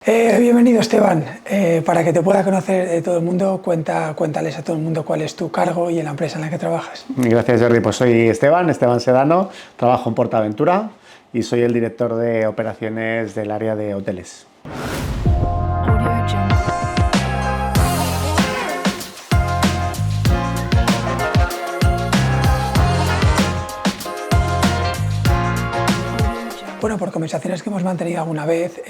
Bienvenido, Esteban. Para que te pueda conocer todo el mundo, cuéntales a todo el mundo cuál es tu cargo y en la empresa en la que trabajas. Gracias, Jordi. Pues soy Esteban Sedano, trabajo en PortAventura y soy el director de operaciones del área de hoteles. Bueno, por conversaciones que hemos mantenido alguna vez,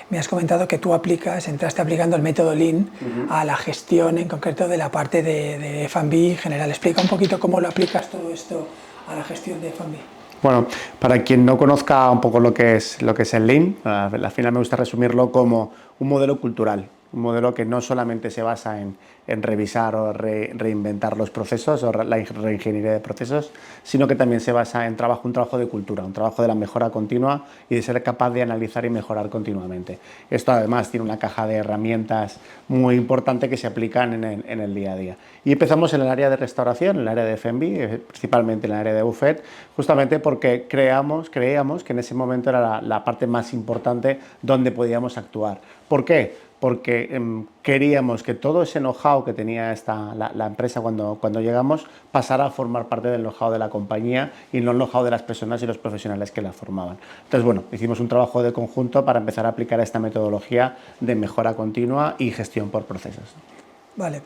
me has comentado que tú entraste aplicando el método Lean a la gestión en concreto de la parte de F&B general. Explica un poquito cómo lo aplicas todo esto a la gestión de F&B. Bueno, para quien no conozca un poco lo que es el Lean, al final me gusta resumirlo como un modelo cultural. Un modelo que no solamente se basa en revisar o reinventar los procesos o la reingeniería de procesos, sino que también se basa en un trabajo de cultura, un trabajo de la mejora continua y de ser capaz de analizar y mejorar continuamente. Esto además tiene una caja de herramientas muy importante que se aplican en el día a día. Y empezamos en el área de restauración, en el área de F&B, principalmente en el área de buffet, justamente porque creíamos que en ese momento era la parte más importante donde podíamos actuar. ¿Por qué? Porque queríamos que todo ese know-how que tenía la empresa cuando llegamos pasara a formar parte del know-how de la compañía y no el know-how de las personas y los profesionales que la formaban. Entonces, bueno, hicimos un trabajo de conjunto para empezar a aplicar esta metodología de mejora continua y gestión por procesos. Vale.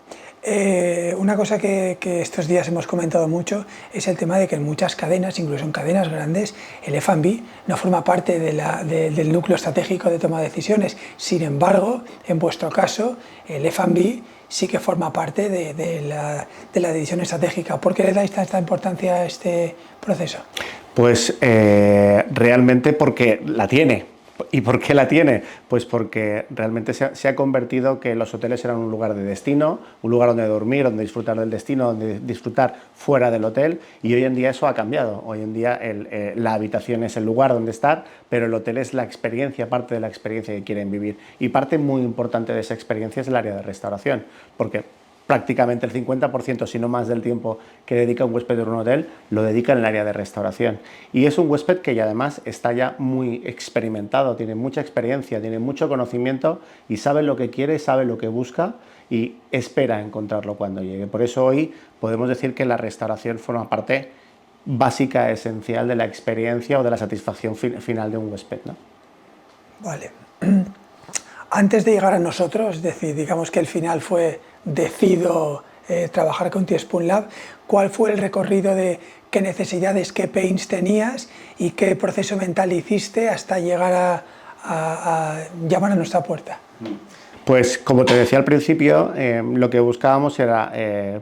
Una cosa que estos días hemos comentado mucho es el tema de que en muchas cadenas, incluso en cadenas grandes, el F&B no forma parte del núcleo estratégico de toma de decisiones. Sin embargo, en vuestro caso, el F&B sí que forma parte de la decisión estratégica. ¿Por qué le dais tanta importancia a este proceso? Pues realmente porque la tiene. ¿Y por qué la tiene? Pues porque realmente se ha convertido que los hoteles eran un lugar de destino, un lugar donde dormir, donde disfrutar del destino, donde disfrutar fuera del hotel, y hoy en día eso ha cambiado. Hoy en día la habitación es el lugar donde estar, pero el hotel es la experiencia, parte de la experiencia que quieren vivir. Y parte muy importante de esa experiencia es el área de restauración, porque prácticamente el 50%, si no más del tiempo que dedica un huésped en un hotel, lo dedica en el área de restauración. Y es un huésped que ya además está ya muy experimentado, tiene mucha experiencia, tiene mucho conocimiento y sabe lo que quiere, sabe lo que busca y espera encontrarlo cuando llegue. Por eso hoy podemos decir que la restauración forma parte básica, esencial de la experiencia o de la satisfacción final de un huésped, ¿no? Vale. Antes de llegar a nosotros, es decir, digamos que el final fue decido trabajar con T-Spoon Lab, ¿cuál fue el recorrido de qué necesidades, qué pains tenías y qué proceso mental hiciste hasta llegar a llamar a nuestra puerta? Pues como te decía al principio, lo que buscábamos era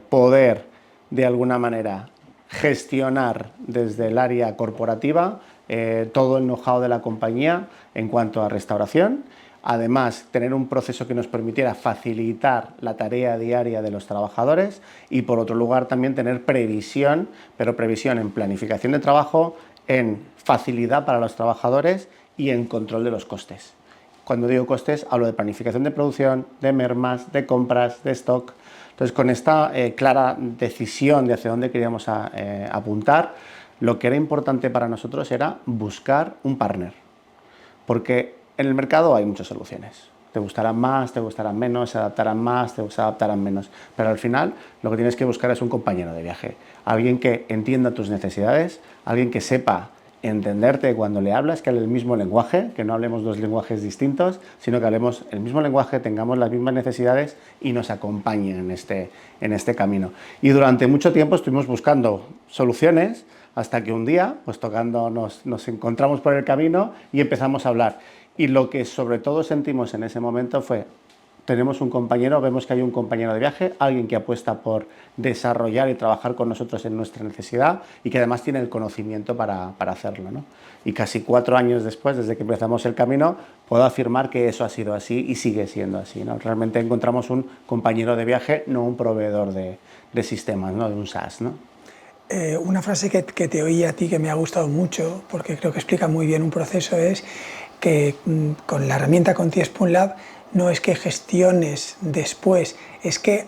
poder de alguna manera gestionar desde el área corporativa todo el know-how de la compañía en cuanto a restauración. Además, tener un proceso que nos permitiera facilitar la tarea diaria de los trabajadores y, por otro lugar, también tener previsión, pero previsión en planificación de trabajo, en facilidad para los trabajadores y en control de los costes. Cuando digo costes, hablo de planificación de producción, de mermas, de compras, de stock. Entonces, con esta clara decisión de hacia dónde queríamos apuntar, lo que era importante para nosotros era buscar un partner. Porque en el mercado hay muchas soluciones. Te gustarán más, te gustarán menos, se adaptarán más, se adaptarán menos. Pero al final lo que tienes que buscar es un compañero de viaje. Alguien que entienda tus necesidades, alguien que sepa entenderte cuando le hablas, que hable el mismo lenguaje, que no hablemos dos lenguajes distintos, sino que hablemos el mismo lenguaje, tengamos las mismas necesidades y nos acompañe en este camino. Y durante mucho tiempo estuvimos buscando soluciones hasta que un día, pues nos encontramos por el camino y empezamos a hablar. Y lo que sobre todo sentimos en ese momento fue, tenemos un compañero, vemos que hay un compañero de viaje, alguien que apuesta por desarrollar y trabajar con nosotros en nuestra necesidad y que además tiene el conocimiento para hacerlo, ¿no? Y casi 4 años después, desde que empezamos el camino, puedo afirmar que eso ha sido así y sigue siendo así, ¿no? Realmente encontramos un compañero de viaje, no un proveedor de sistemas, ¿no? De un SaaS, ¿no? Una frase que te oí a ti que me ha gustado mucho, porque creo que explica muy bien un proceso, es que con la herramienta con T-Spoon Lab no es que gestiones después, es que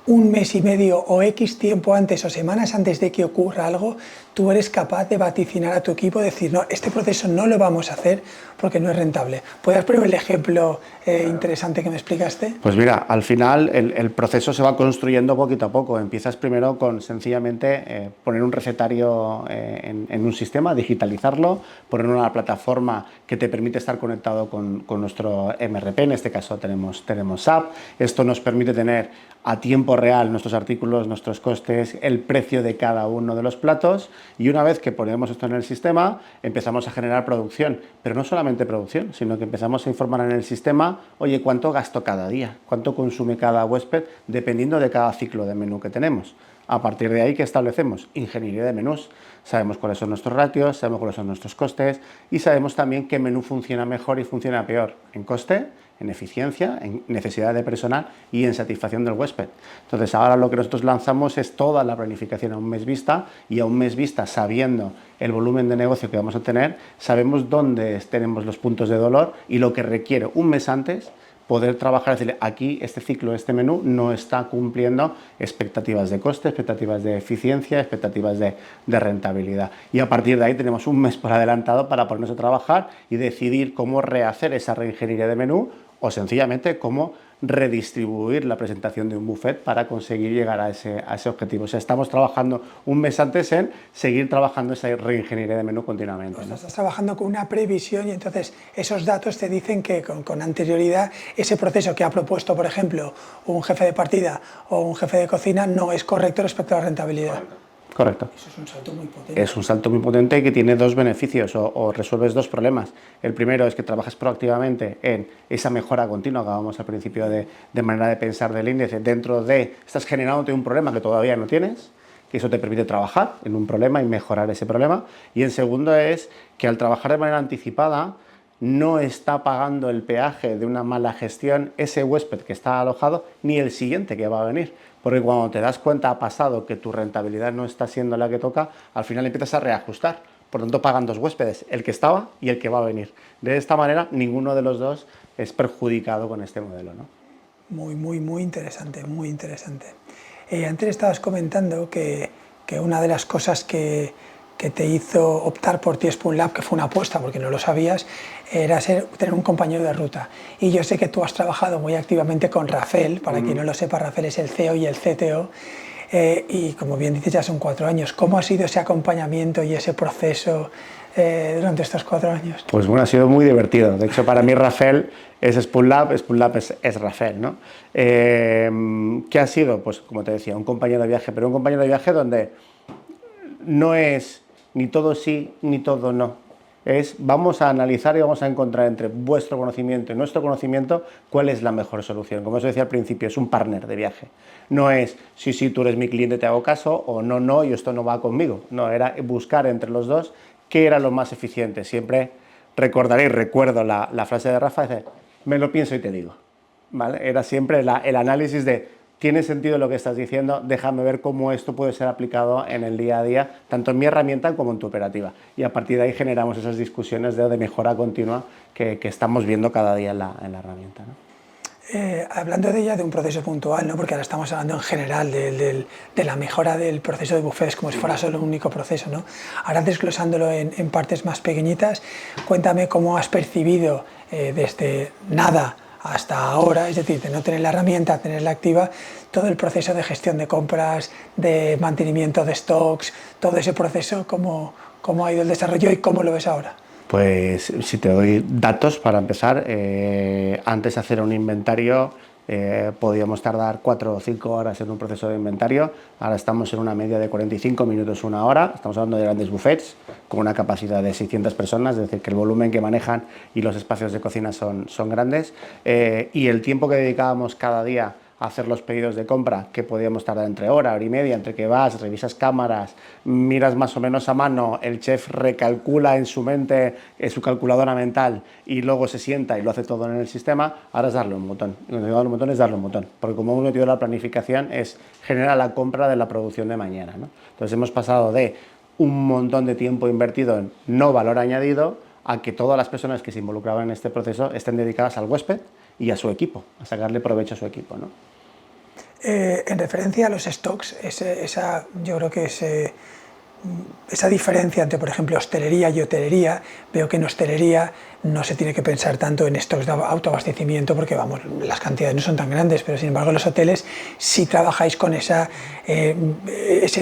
un mes y medio o X tiempo antes o semanas antes de que ocurra algo, tú eres capaz de vaticinar a tu equipo, decir, no, este proceso no lo vamos a hacer porque no es rentable. ¿Puedes poner el ejemplo interesante que me explicaste? Pues mira, al final el proceso se va construyendo poquito a poco. Empiezas primero con sencillamente poner un recetario en un sistema, digitalizarlo, poner una plataforma que te permite estar conectado con nuestro MRP, en este caso tenemos SAP. Esto nos permite tener a tiempo real nuestros artículos, nuestros costes, el precio de cada uno de los platos, y una vez que ponemos esto en el sistema empezamos a generar producción, pero no solamente producción, sino que empezamos a informar en el sistema, oye, ¿cuánto gasto cada día? ¿Cuánto consume cada huésped? Dependiendo de cada ciclo de menú que tenemos. A partir de ahí, ¿qué establecemos? Ingeniería de menús. Sabemos cuáles son nuestros ratios, sabemos cuáles son nuestros costes y sabemos también qué menú funciona mejor y funciona peor en coste, en eficiencia, en necesidad de personal y en satisfacción del huésped. Entonces, ahora lo que nosotros lanzamos es toda la planificación a un mes vista, y a un mes vista, sabiendo el volumen de negocio que vamos a tener, sabemos dónde tenemos los puntos de dolor y lo que requiere un mes antes poder trabajar, decirle, aquí este ciclo, este menú no está cumpliendo expectativas de coste, expectativas de eficiencia, expectativas de rentabilidad. Y a partir de ahí tenemos un mes por adelantado para ponernos a trabajar y decidir cómo rehacer esa reingeniería de menú, o sencillamente cómo redistribuir la presentación de un buffet para conseguir llegar a ese objetivo. O sea, estamos trabajando un mes antes en seguir trabajando esa reingeniería de menú continuamente, ¿no? Estás trabajando con una previsión y entonces esos datos te dicen que con anterioridad ese proceso que ha propuesto, por ejemplo, un jefe de partida o un jefe de cocina no es correcto respecto a la rentabilidad. Correcto. Eso es un salto muy potente. Es un salto muy potente que tiene dos beneficios, o resuelves dos problemas. El primero es que trabajas proactivamente en esa mejora continua que hablábamos al principio de manera de pensar del índice. Dentro de, estás generándote un problema que todavía no tienes, que eso te permite trabajar en un problema y mejorar ese problema. Y en segundo es que al trabajar de manera anticipada no está pagando el peaje de una mala gestión ese huésped que está alojado, ni el siguiente que va a venir. Porque cuando te das cuenta ha pasado que tu rentabilidad no está siendo la que toca, al final empiezas a reajustar. Por lo tanto, pagan dos huéspedes, el que estaba y el que va a venir. De esta manera, ninguno de los dos es perjudicado con este modelo, ¿no? Muy interesante, muy interesante. Antes estabas comentando que una de las cosas que te hizo optar por T-Spoon Lab, que fue una apuesta porque no lo sabías, era tener un compañero de ruta. Y yo sé que tú has trabajado muy activamente con Rafael. Para quien no lo sepa, Rafael es el CEO y el CTO, y como bien dices, ya son 4 años. ¿Cómo ha sido ese acompañamiento y ese proceso durante estos 4 años? Pues bueno, ha sido muy divertido. De hecho, para mí Rafael es Spoon Lab es Rafael, ¿no? ¿Qué ha sido? Pues como te decía, un compañero de viaje, pero un compañero de viaje donde no es ni todo sí ni todo no. Vamos a analizar y vamos a encontrar entre vuestro conocimiento y nuestro conocimiento cuál es la mejor solución. Como os decía al principio, es un partner de viaje. No es sí, tú eres mi cliente, te hago caso, o no, y esto no va conmigo. No, era buscar entre los dos qué era lo más eficiente. Siempre recuerdo la frase de Rafa, dice, me lo pienso y te digo. ¿Vale? Era siempre el análisis de, ¿tiene sentido lo que estás diciendo? Déjame ver cómo esto puede ser aplicado en el día a día, tanto en mi herramienta como en tu operativa. Y a partir de ahí generamos esas discusiones de mejora continua que estamos viendo cada día en la herramienta, ¿no? Hablando de ella de un proceso puntual, ¿no? Porque ahora estamos hablando en general de la mejora del proceso de buffets como si fuera solo un único proceso, ¿no? Ahora desglosándolo en partes más pequeñitas, cuéntame cómo has percibido desde nada hasta ahora, es decir, de no tener la herramienta, tenerla activa, todo el proceso de gestión de compras, de mantenimiento de stocks, todo ese proceso, cómo ha ido el desarrollo y cómo lo ves ahora. Pues si te doy datos para empezar, antes de hacer un inventario podíamos tardar 4 o 5 horas en un proceso de inventario. Ahora estamos en una media de 45 minutos, 1 hora. Estamos hablando de grandes buffets con una capacidad de 600 personas, es decir, que el volumen que manejan y los espacios de cocina son grandes, y el tiempo que dedicábamos cada día a hacer los pedidos de compra, que podíamos tardar entre hora y media, entre que vas, revisas cámaras, miras más o menos a mano, el chef recalcula en su mente, en su calculadora mental, y luego se sienta y lo hace todo en el sistema. Ahora es darle un botón. Y cuando digo darle un botón es darle un botón, porque como hemos metido la planificación es generar la compra de la producción de mañana, ¿no? Entonces hemos pasado de un montón de tiempo invertido en no valor añadido a que todas las personas que se involucraban en este proceso estén dedicadas al huésped y a su equipo, a sacarle provecho a su equipo, ¿no? En referencia a los stocks, yo creo que esa diferencia entre, por ejemplo, hostelería y hotelería. Veo que en hostelería no se tiene que pensar tanto en stocks de autoabastecimiento porque, vamos, las cantidades no son tan grandes, pero sin embargo en los hoteles sí trabajáis con ese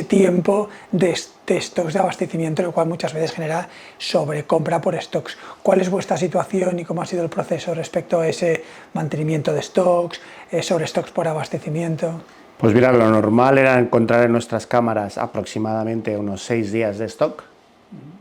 tiempo de stocks de abastecimiento, lo cual muchas veces genera sobrecompra por stocks. ¿Cuál es vuestra situación y cómo ha sido el proceso respecto a ese mantenimiento de stocks, sobre stocks por abastecimiento? Pues mira, lo normal era encontrar en nuestras cámaras aproximadamente unos 6 días de stock,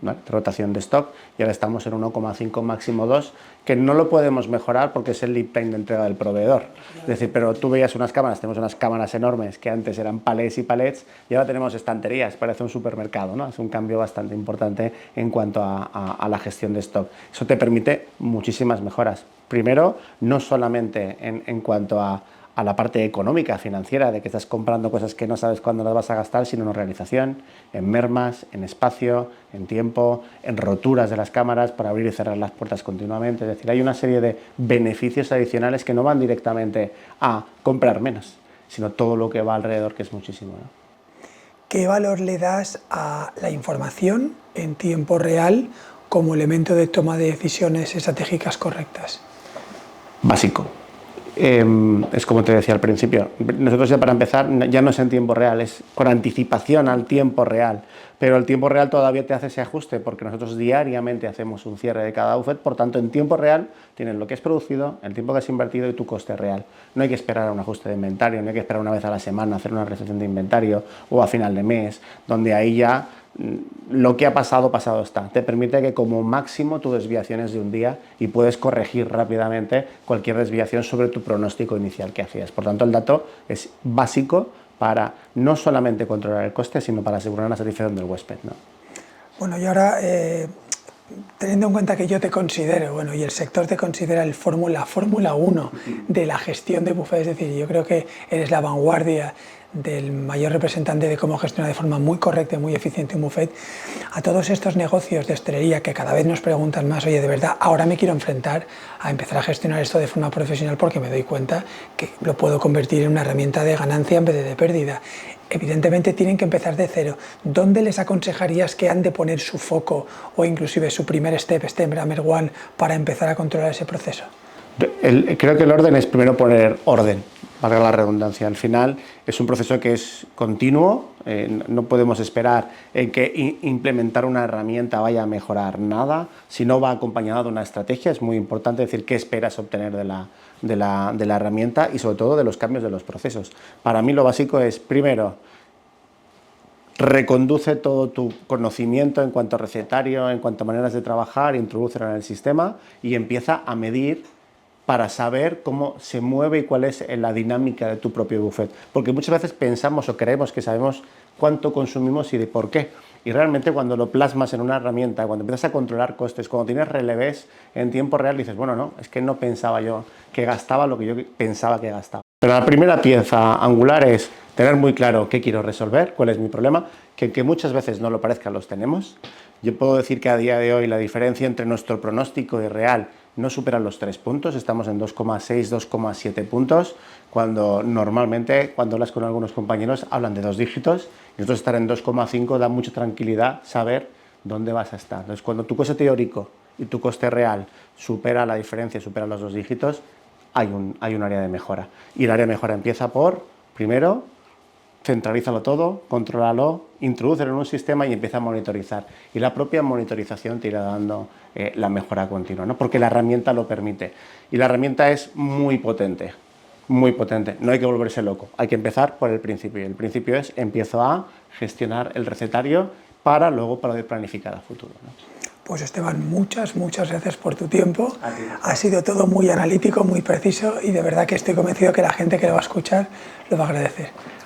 ¿vale?, de rotación de stock, y ahora estamos en 1,5, máximo 2, que no lo podemos mejorar porque es el lead time de entrega del proveedor. Es decir, pero tú veías unas cámaras, tenemos unas cámaras enormes que antes eran palets y palets, y ahora tenemos estanterías, parece un supermercado, ¿no? Es un cambio bastante importante en cuanto a la gestión de stock. Eso te permite muchísimas mejoras. Primero, no solamente en cuanto a la parte económica, financiera, de que estás comprando cosas que no sabes cuándo las vas a gastar, sino en realización, en mermas, en espacio, en tiempo, en roturas de las cámaras para abrir y cerrar las puertas continuamente. Es decir, hay una serie de beneficios adicionales que no van directamente a comprar menos, sino todo lo que va alrededor, que es muchísimo, ¿no? ¿Qué valor le das a la información en tiempo real como elemento de toma de decisiones estratégicas correctas? Básico. Es como te decía al principio, nosotros ya para empezar ya no es en tiempo real, es con anticipación al tiempo real, pero el tiempo real todavía te hace ese ajuste porque nosotros diariamente hacemos un cierre de cada outfit, por tanto en tiempo real tienes lo que es producido, el tiempo que has invertido y tu coste real. No hay que esperar a un ajuste de inventario, no hay que esperar una vez a la semana a hacer una recepción de inventario o a final de mes, donde ahí ya lo que ha pasado, pasado está. Te permite que como máximo tu desviación es de un día y puedes corregir rápidamente cualquier desviación sobre tu pronóstico inicial que hacías. Por tanto, el dato es básico para no solamente controlar el coste, sino para asegurar la satisfacción del huésped, ¿no? Bueno, y ahora, teniendo en cuenta que yo te considero, bueno, y el sector te considera la Fórmula 1 de la gestión de buffet, es decir, yo creo que eres la vanguardia del mayor representante de cómo gestionar de forma muy correcta y muy eficiente un buffet, a todos estos negocios de hostelería que cada vez nos preguntan más, oye, de verdad, ahora me quiero enfrentar a empezar a gestionar esto de forma profesional porque me doy cuenta que lo puedo convertir en una herramienta de ganancia en vez de pérdida. Evidentemente tienen que empezar de cero. ¿Dónde les aconsejarías que han de poner su foco o inclusive su primer step number one, para empezar a controlar ese proceso? Creo que el orden es primero poner orden, valga la redundancia. Al final es un proceso que es continuo, no podemos esperar en que implementar una herramienta vaya a mejorar nada, si no va acompañado de una estrategia. Es muy importante decir qué esperas obtener de la herramienta y sobre todo de los cambios de los procesos. Para mí lo básico es, primero, reconduce todo tu conocimiento en cuanto a recetario, en cuanto a maneras de trabajar, introdúcelo en el sistema y empieza a medir para saber cómo se mueve y cuál es la dinámica de tu propio buffet. Porque muchas veces pensamos o creemos que sabemos cuánto consumimos y de por qué. Y realmente cuando lo plasmas en una herramienta, cuando empiezas a controlar costes, cuando tienes relevés en tiempo real, dices, bueno, no, es que no pensaba yo que gastaba lo que yo pensaba que gastaba. Pero la primera pieza angular es tener muy claro qué quiero resolver, cuál es mi problema, que muchas veces no lo parezca, los tenemos. Yo puedo decir que a día de hoy la diferencia entre nuestro pronóstico y real no supera los 3 puntos, estamos en 2,6, 2,7 puntos, cuando normalmente, cuando hablas con algunos compañeros, hablan de 2 dígitos, y nosotros estar en 2,5 da mucha tranquilidad saber dónde vas a estar. Entonces, cuando tu coste teórico y tu coste real supera la diferencia, supera los 2 dígitos, hay un área de mejora. Y el área de mejora empieza por, primero, centralízalo todo, contrólalo, introdúcelo en un sistema y empieza a monitorizar. Y la propia monitorización te irá dando la mejora continua, ¿no? Porque la herramienta lo permite. Y la herramienta es muy potente, muy potente. No hay que volverse loco, hay que empezar por el principio. Y el principio es, empiezo a gestionar el recetario para luego poder planificar a futuro, ¿no? Pues Esteban, muchas gracias por tu tiempo. Ha sido todo muy analítico, muy preciso y de verdad que estoy convencido que la gente que lo va a escuchar lo va a agradecer.